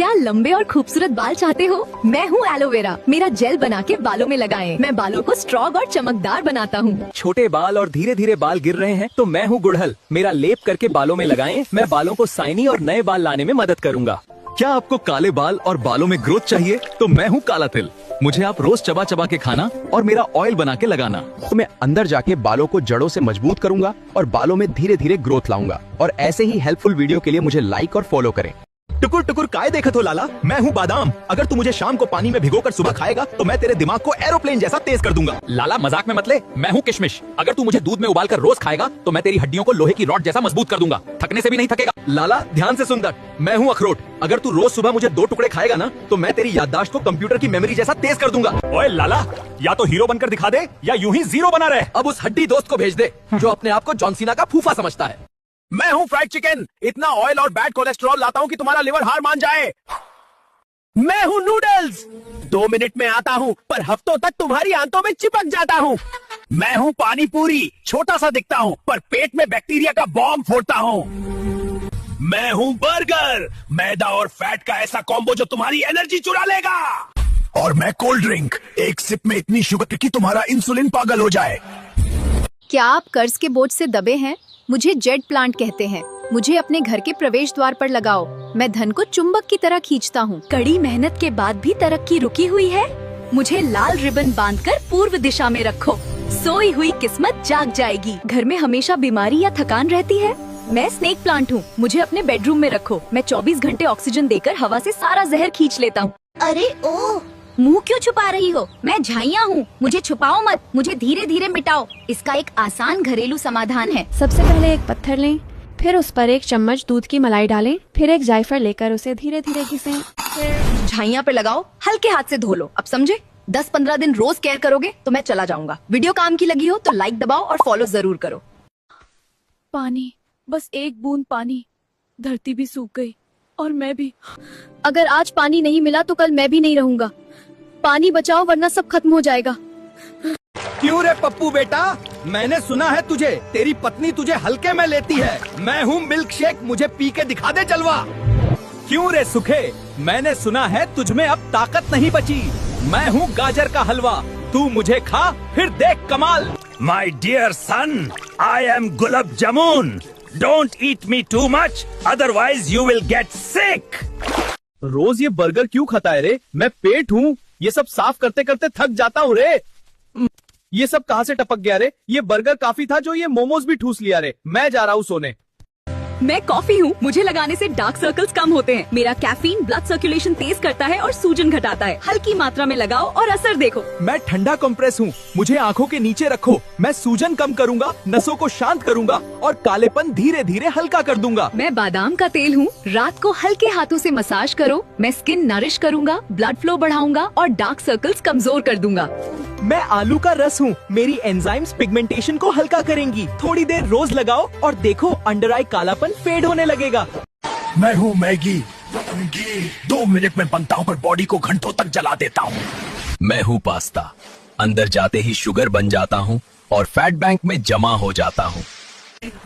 क्या लंबे और खूबसूरत बाल चाहते हो? मैं हूँ एलोवेरा। मेरा जेल बना के बालों में लगाएं। मैं बालों को स्ट्रॉन्ग और चमकदार बनाता हूँ। छोटे बाल और धीरे धीरे बाल गिर रहे हैं तो मैं हूँ गुड़हल। मेरा लेप करके बालों में लगाएं। मैं बालों को शाइनी और नए बाल लाने में मदद करूँगा। क्या आपको काले बाल और बालों में ग्रोथ चाहिए? तो मैं हूँ काला तिल। मुझे आप रोज चबा चबा के खाना और मेरा ऑयल बना के लगाना। तो मैं अंदर जाके बालों को जड़ों से मजबूत करूंगा और बालों में धीरे धीरे ग्रोथ लाऊंगा। और ऐसे ही हेल्पफुल वीडियो के लिए मुझे लाइक और फॉलो करें। टुकुर टुकुर काय देखत हो लाला, मैं हूँ बादाम। अगर तू मुझे शाम को पानी में भिगोकर सुबह खाएगा तो मैं तेरे दिमाग को एरोप्लेन जैसा तेज कर दूंगा। लाला मजाक में मत ले, मैं हूँ किशमिश। अगर तू मुझे दूध में उबाल कर रोज खाएगा तो मैं तेरी हड्डियों को लोहे की रॉड जैसा मजबूत कर दूंगा। थकने से भी नहीं थकेगा। लाला ध्यान से सुन, मैं हूँ अखरोट। अगर तू रोज सुबह मुझे 2 टुकड़े खाएगा ना तो मैं तेरी याददाश्त को कंप्यूटर की मेमोरी जैसा तेज कर दूंगा। ओए लाला, या तो हीरो बनकर दिखा दे या यूं ही जीरो बना रहे। अब उस हड्डी दोस्त को भेज दे जो अपने आप को जॉन सीना का फूफा समझता है। मैं हूँ फ्राइड चिकन। इतना ऑयल और बैड कोलेस्ट्रॉल लाता हूँ कि तुम्हारा लिवर हार मान जाए। मैं हूँ नूडल्स। 2 मिनट में आता हूँ पर हफ्तों तक तुम्हारी आंतों में चिपक जाता हूँ। मैं हूँ पानी पूरी। छोटा सा दिखता हूँ पर पेट में बैक्टीरिया का बॉम्ब फोड़ता हूँ। मैं हूँ बर्गर। मैदा और फैट का ऐसा कॉम्बो जो तुम्हारी एनर्जी चुरा लेगा। और मैं कोल्ड ड्रिंक। एक सिप में इतनी शुगर कि तुम्हारा इंसुलिन पागल हो जाए। क्या आप कर्ज के बोझ से दबे हैं? मुझे जेड प्लांट कहते हैं। मुझे अपने घर के प्रवेश द्वार पर लगाओ। मैं धन को चुंबक की तरह खींचता हूँ। कड़ी मेहनत के बाद भी तरक्की रुकी हुई है। मुझे लाल रिबन बांधकर पूर्व दिशा में रखो। सोई हुई किस्मत जाग जाएगी। घर में हमेशा बीमारी या थकान रहती है? मैं स्नेक प्लांट हूँ। मुझे अपने बेडरूम में रखो। मैं 24 घंटे ऑक्सीजन देकर हवा से सारा जहर खींच लेता हूँ। अरे ओ, मुंह क्यों छुपा रही हो? मैं झाइया हूँ। मुझे छुपाओ मत, मुझे धीरे धीरे मिटाओ। इसका एक आसान घरेलू समाधान है। सबसे पहले एक पत्थर लें, फिर उस पर 1 चम्मच दूध की मलाई डालें, फिर एक जायफल लेकर उसे धीरे धीरे घिसें। झाइया पे लगाओ, हल्के हाथ से धो लो। अब समझे? 10-15 दिन रोज केयर करोगे तो मैं चला जाऊंगा। वीडियो काम की लगी हो तो लाइक दबाओ और फॉलो जरूर करो। पानी, बस एक बूंद पानी। धरती भी सूख गई और मैं भी। अगर आज पानी नहीं मिला तो कल मैं भी नहीं रहूंगा। पानी बचाओ वरना सब खत्म हो जाएगा। क्यों रे पप्पू बेटा, मैंने सुना है तुझे तेरी पत्नी तुझे हल्के में लेती है। मैं हूँ मिल्क शेक, मुझे पी के दिखा दे जलवा। क्यों रे सुखे, मैंने सुना है तुझमें अब ताकत नहीं बची। मैं हूँ गाजर का हलवा, तू मुझे खा फिर देख कमाल। My dear son, I am gulab jamun. Don't eat me too much, otherwise you will get sick. रोज ये बर्गर क्यों खाता है रे? मैं पेट हूँ, ये सब साफ करते करते थक जाता हूँ रे। ये सब कहाँ से टपक गया रे? ये बर्गर काफी था जो ये मोमोज भी ठूस लिया रे। मैं जा रहा हूँ सोने। मैं कॉफी हूँ। मुझे लगाने से डार्क सर्कल्स कम होते हैं। मेरा कैफीन ब्लड सर्कुलेशन तेज करता है और सूजन घटाता है। हल्की मात्रा में लगाओ और असर देखो। मैं ठंडा कंप्रेस हूँ, मुझे आँखों के नीचे रखो। मैं सूजन कम करूँगा, नसों को शांत करूँगा और कालेपन धीरे धीरे हल्का कर दूंगा। मैं बादाम का तेल हूँ। रात को हल्के हाथों से मसाज करो। मैं स्किन नरिश करूँगा, ब्लड फ्लो बढ़ाऊंगा और डार्क सर्कल्स कमजोर कर दूंगा। मैं आलू का रस हूँ। मेरी एंजाइम्स पिगमेंटेशन को हल्का करेंगी। थोड़ी देर रोज लगाओ और देखो अंडर आई कालापन फेड होने लगेगा। मैं हूँ मैगी। 2 मिनट में बनता हूँ पर बॉडी को घंटों तक जला देता हूँ। मैं हूँ पास्ता। अंदर जाते ही शुगर बन जाता हूँ और फैट बैंक में जमा हो जाता हूँ।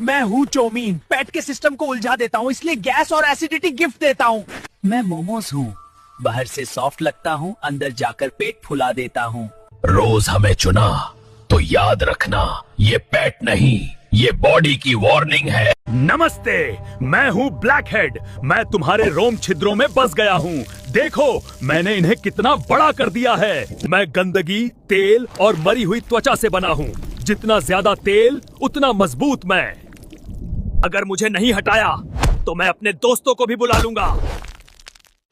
मैं हूँ चौमीन। पेट के सिस्टम को उलझा देता हूँ, इसलिए गैस और एसिडिटी गिफ्ट देता हूँ। मैं मोमोज हूँ। बाहर से सॉफ्ट लगता हूँ, अंदर जाकर पेट फुला देता हूँ। रोज हमें चुना तो याद रखना, ये पेट नहीं, ये बॉडी की वार्निंग है। नमस्ते, मैं हूँ ब्लैक हेड। मैं तुम्हारे रोम छिद्रों में बस गया हूँ। देखो मैंने इन्हें कितना बड़ा कर दिया है। मैं गंदगी, तेल और मरी हुई त्वचा से बना हूँ। जितना ज्यादा तेल उतना मजबूत मैं। अगर मुझे नहीं हटाया तो मैं अपने दोस्तों को भी बुला लूंगा।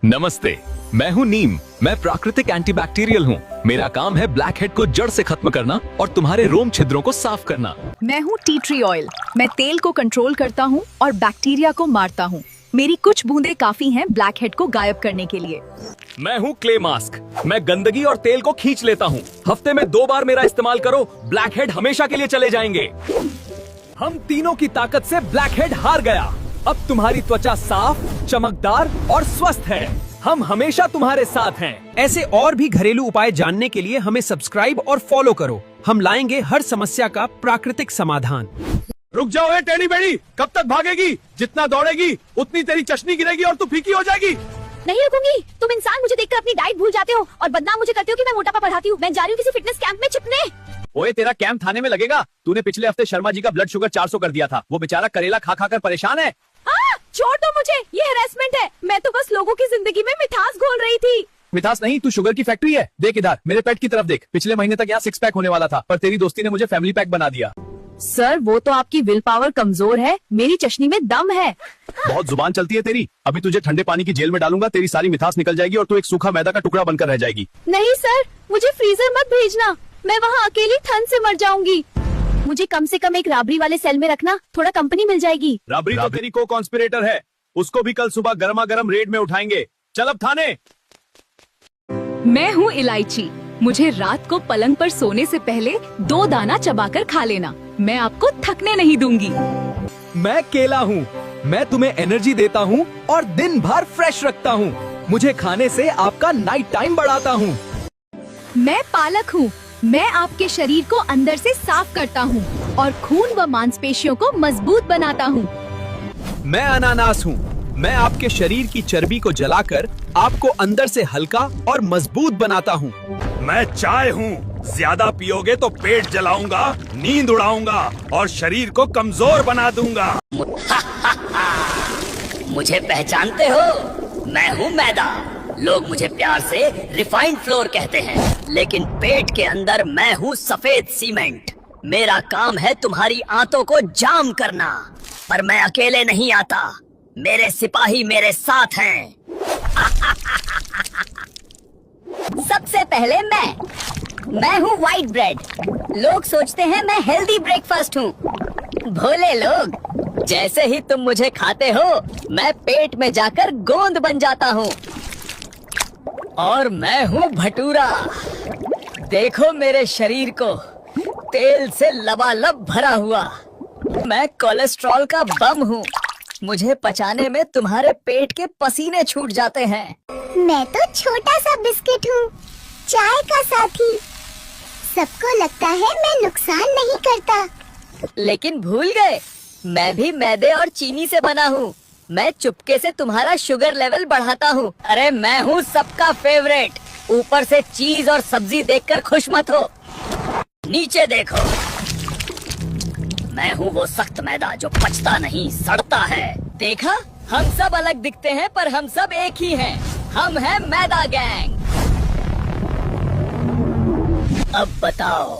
नमस्ते, मैं हूँ नीम। मैं प्राकृतिक एंटीबैक्टीरियल हूँ। मेरा काम है ब्लैक हेड को जड़ से खत्म करना और तुम्हारे रोम छिद्रों को साफ करना। मैं हूँ टी ट्री ऑयल। मैं तेल को कंट्रोल करता हूँ और बैक्टीरिया को मारता हूँ। मेरी कुछ बूंदें काफी हैं ब्लैक हेड को गायब करने के लिए। मैं हूँ क्ले मास्क। मैं गंदगी और तेल को खींच लेता हूँ। हफ्ते में 2 बार मेरा इस्तेमाल करो, ब्लैक हेड हमेशा के लिए चले जाएंगे। हम तीनों की ताकत से ब्लैक हेड हार गया। अब तुम्हारी त्वचा साफ, चमकदार और स्वस्थ है। हम हमेशा तुम्हारे साथ हैं। ऐसे और भी घरेलू उपाय जानने के लिए हमें सब्सक्राइब और फॉलो करो। हम लाएंगे हर समस्या का प्राकृतिक समाधान। रुक जाओ टेढ़ी बेड़ी, कब तक भागेगी? जितना दौड़ेगी उतनी तेरी चशनी गिरेगी और तू फीकी हो जाएगी। नहीं रुकूंगी। तुम इंसान मुझे देखकर अपनी डाइट भूल जाते हो और बदनाम मुझे करते हो कि मैं मोटापा बढ़ाती हूँ। मैं जा रही हूँ किसी फिटनेस कैंप में छिपने। ओए तेरा कैंप थाने में लगेगा। तूने पिछले हफ्ते शर्मा जी का ब्लड शुगर 400 कर दिया था। वो बेचारा करेला खा खा कर परेशान है। छोड़ दो मुझे, ये हैरेसमेंट है। मैं तो बस लोगों की जिंदगी में मिठास घोल रही थी। मिठास नहीं, तू शुगर की फैक्ट्री है। देख इधर, मेरे पेट की तरफ देख। पिछले महीने तक यहाँ 6 पैक होने वाला था, पर तेरी दोस्ती ने मुझे फैमिली पैक बना दिया। सर वो तो आपकी विल पावर कमजोर है, मेरी चशनी में दम है। बहुत जुबान चलती है तेरी। अभी तुझे ठंडे पानी की जेल में डालूंगा, तेरी सारी मिठास निकल जाएगी और तू एक सूखा मैदा का टुकड़ा बनकर रह जाएगी। नहीं सर, मुझे फ्रीजर मत भेजना, मैं वहाँ अकेली ठंड से मर जाऊंगी। मुझे कम से कम एक राबड़ी वाले सेल में रखना, थोड़ा कंपनी मिल जाएगी। राबड़ी तो तेरी को कॉन्स्पिरेटर है, उसको भी कल सुबह गर्मा गर्म रेड में उठाएंगे। चल अब थाने। मैं हूँ इलायची। मुझे रात को पलंग पर सोने से पहले 2 दाना चबाकर खा लेना। मैं आपको थकने नहीं दूंगी। मैं केला हूँ। मैं तुम्हें एनर्जी देता हूँ और दिन भर फ्रेश रखता हूँ। मुझे खाने से आपका नाइट टाइम बढ़ाता हूँ। मैं पालक हूँ। मैं आपके शरीर को अंदर से साफ करता हूँ और खून व मांसपेशियों को मजबूत बनाता हूँ। मैं अनानास हूँ। मैं आपके शरीर की चर्बी को जलाकर आपको अंदर से हल्का और मजबूत बनाता हूँ। मैं चाय हूँ। ज्यादा पियोगे तो पेट जलाऊंगा, नींद उड़ाऊंगा और शरीर को कमजोर बना दूंगा। मुझे पहचानते हो? मैं हूँ मैदा। लोग मुझे प्यार से रिफाइंड फ्लोर कहते हैं, लेकिन पेट के अंदर मैं हूँ सफेद सीमेंट। मेरा काम है तुम्हारी आंतों को जाम करना, पर मैं अकेले नहीं आता। मेरे सिपाही मेरे साथ हैं। सबसे पहले मैं हूँ व्हाइट ब्रेड। लोग सोचते हैं मैं हेल्दी ब्रेकफास्ट हूँ। भोले लोग, जैसे ही तुम मुझे खाते हो मैं पेट में जाकर गोंद बन जाता हूँ। और मैं हूँ भटूरा। देखो मेरे शरीर को, तेल से लबालब भरा हुआ। मैं कोलेस्ट्रॉल का बम हूँ। मुझे पचाने में तुम्हारे पेट के पसीने छूट जाते हैं। मैं तो छोटा सा बिस्किट हूँ, चाय का साथी। सबको लगता है मैं नुकसान नहीं करता, लेकिन भूल गए, मैं भी मैदे और चीनी से बना हूँ। मैं चुपके से तुम्हारा शुगर लेवल बढ़ाता हूँ। अरे मैं हूँ सबका फेवरेट। ऊपर से चीज और सब्जी देखकर खुश मत हो। नीचे देखो, मैं हूँ वो सख्त मैदा जो पचता नहीं सड़ता है। देखा, हम सब अलग दिखते हैं पर हम सब एक ही हैं। हम हैं मैदा गैंग। अब बताओ,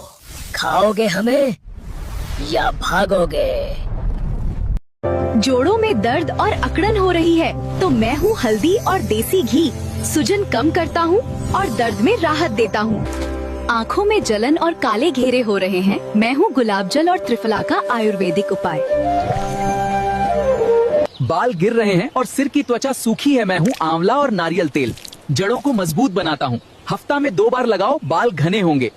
खाओगे हमें या भागोगे? जोड़ों में दर्द और अकड़न हो रही है तो मैं हूँ हल्दी और देसी घी। सूजन कम करता हूँ और दर्द में राहत देता हूँ। आँखों में जलन और काले घेरे हो रहे हैं, मैं हूँ गुलाब जल और त्रिफला का आयुर्वेदिक उपाय। बाल गिर रहे हैं और सिर की त्वचा सूखी है, मैं हूँ आंवला और नारियल तेल। जड़ों को मजबूत बनाता हूँ। हफ्ता में 2 बार लगाओ, बाल घने होंगे।